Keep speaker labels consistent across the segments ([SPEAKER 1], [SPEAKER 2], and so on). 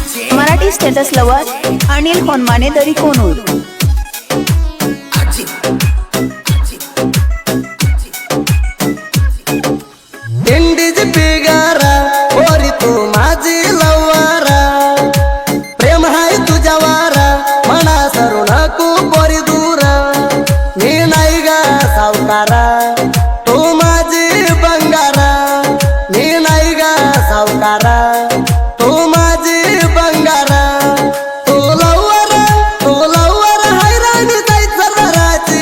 [SPEAKER 1] Marathi status lover Anil Honmane दरी Konur.
[SPEAKER 2] Indies पिगारा पोरी तू माझी लवारा, प्रेम हाय तुझ्या वारा मना सरू नको पोरी दूर। मी नाही गा सावकारा तू माझी बंगारा, मी नाही गा सावकारा तू माझी बंगारा। तू लवारा हैराणी जायचं घराची।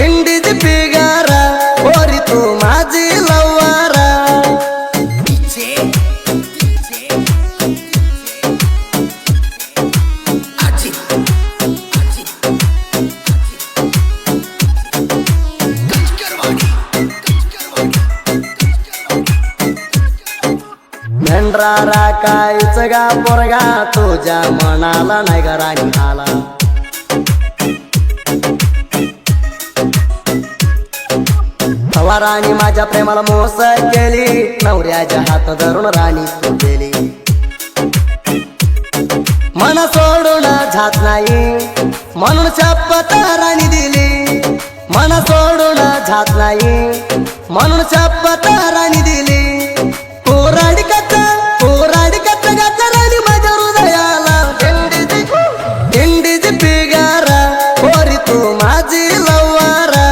[SPEAKER 2] इंडीज पिगारा पोरी तू माझी लवारा। मेंढरा राखायचं गा पोरगा तुझ्या मनाला नाही गा राणी आला। तवा राणी माझ्या प्रेमाला मोस केली, नवऱ्याच्या हात धरून राणी तू गेली। मन सोडून जात नाही म्हणून शपथ राणी दिली, मन सोडून जात नाही म्हणून शपथ राणी दिली। कोराडी कच्च गाचा राणी माझ्या हृदयाला। इंडीज पिगारा पोरी तू माझी लवारा।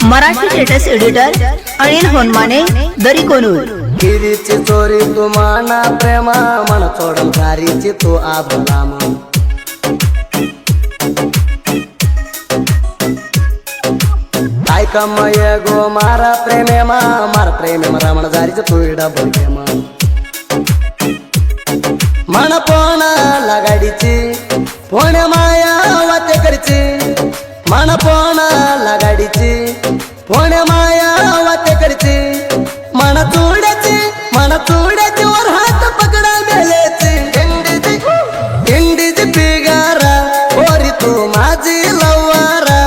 [SPEAKER 1] मराठी स्टेटस एडिटर अनिल होनमाने दरी कोनूर।
[SPEAKER 2] गिरीची चोरी तू माना प्रेमा, मन सोडून घारीची तू आभला मन। काय कमये गो मारा प्रेमेमा, मार प्रेमेमा रमण जारीच तू डबल गेम। मन पोणा लगाडीची पोण माया वाते करची, मन पोणा लगाडीची पोण माया वाते करची। मन चुड्याची वर हात पकडा मेलेची। इंडीज पिगारा पोरी तू माझी लवारा।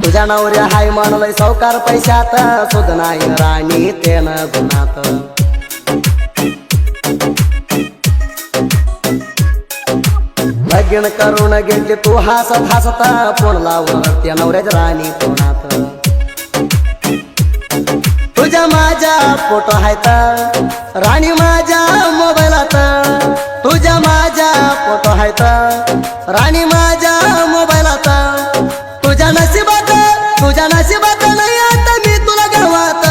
[SPEAKER 2] तुझ्या नवऱ्या हाय म्हणलंय सावकार पैशात, सुध नाही राणी तेन गुणात। लगीन करून गेली तू हसत हसता, फोन लावून त्या नवऱ्याच्या राणी कोणात। तुझ्या माझ्या फोटो आहेत राणी माझ्या मोबाईलात, तुझ्या माझ्या फोटो आहेत राणी माझ्या मोबाईलात। तुझ्या नशिबात नाही आता मी तुला गावात।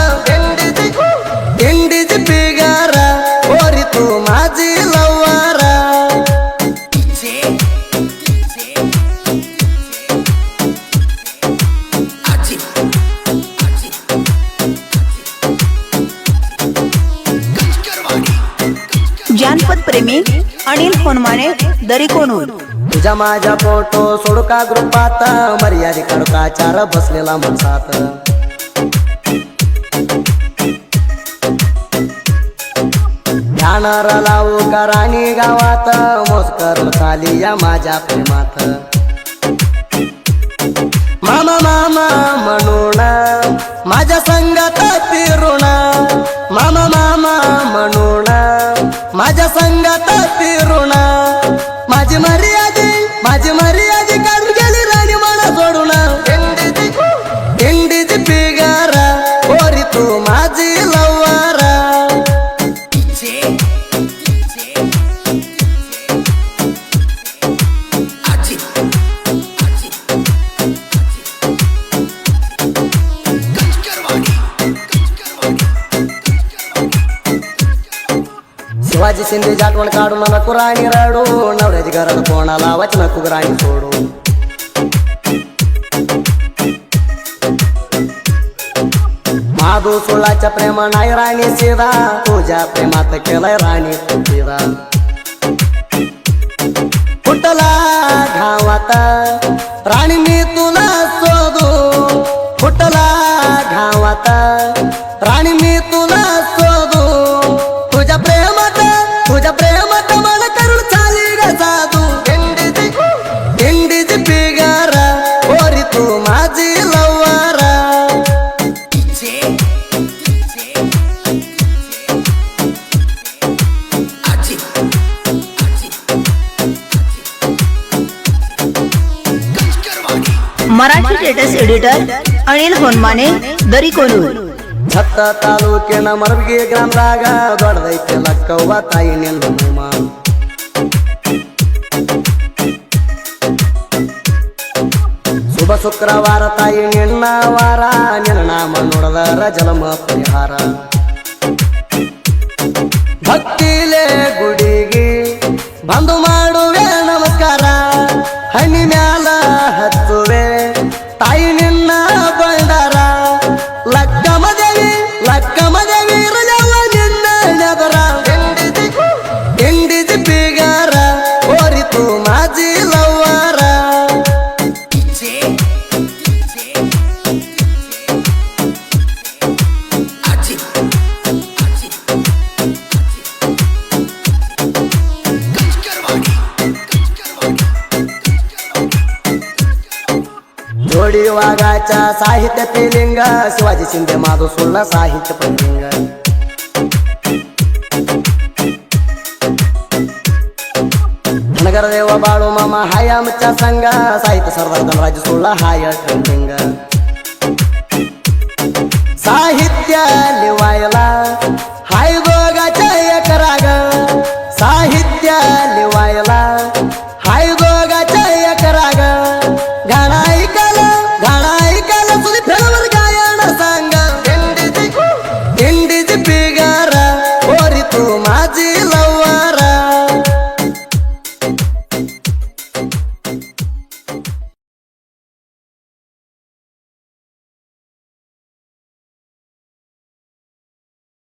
[SPEAKER 2] इंडीज पिगारा पोरी तू माझी लवारा।
[SPEAKER 1] जानपद प्रेमी अनिल होनमाने दरी कोनूर।
[SPEAKER 2] तुझ्या माझ्या फोटो सोडू का ग्रुपात, मर्यादे काढू का चार बसलेला माणसात। ध्यानार लावू का राणी गावात, मोजकर खाली या माझ्या प्रेमात। मामा मामा म्हणून माझ्या संगात फिरून, मामा मामा म्हणून माझ्या संगात फिरून। माझी मर्यादी काढून गेली राणी मला सोडून। इंडीज पिगारा पोरी तू माझी लवारा। शिवाजी शिंदे आठवण काढून नको राणी रडू, नवऱ्याची घरात कोणाला वाच नको राणी सोडू। महादू सोळाच्या प्रेम नाही राणी सीधा, तुझ्या प्रेमात केलाय राणी तू फिरा। घावात राणी मी तुला शोधू फुटला घावात राणी मी तुला शोधू तुझ्या प्रेमात मन करून चाली ग साधू इंडीची पिगार ओरी तू माझी लवार
[SPEAKER 1] मराठी स्टेटस एडिटर अनिल होनमाने दरी कोनूर
[SPEAKER 2] छत्त ತಾಲೂಕಿನ ಮರವಿಗೆ ಗ್ರಾಮದಾಗ ದೊಡ್ಡದೈತೆ ಲಕ್ಕವ್ವ ತಾಯಿ ನಿನ್ನ ಶುಭ ಶುಕ್ರವಾರ ತಾಯಿ ನಿನ್ನ ವಾರ ನಿನ್ನ ನಾಮ ನೋಡದರ ಜಲಮ ಪರಿಹಾರ ಭಕ್ತಿಲೇ ಗುಡಿಗೆ ಬಂದು ಮಾಡುವೆ ನಮಸ್ಕಾರ ಹಣ್ಣಿ ಮ್ಯಾಲ ಹಚ್ಚುವೆ ತಾಯಿ ನಿನ್ನ ಬಂಡಾರ ಲಕ್ಕಮ್ಮ ದೇವಿ ರಜವ ನಿನ್ನ ನೆದರ ಇಂಡಿಜಿ ಪಿಗಾರ ಓರಿತು ಮಾಜಿ ಲವ್ವಾರ जोडी वाघाच्या साहित्य पिलिंग शिवाजी शिंदे माधव सुरला साहित्य पुल्लिंग धनगर देव बाळू मामा हाय आमच्या संघ साहित्य सरदार धनराज सुरला हाय ट्रेंडिंग साहित्य लिवायला हाय दोघाच्या एक राग साहित्य लिवायला हाय दोघाच्या एक राग गाणा ऐकायला तुझी फेवर गायन सांग इंडीची पिगार ओरी तू माझी लव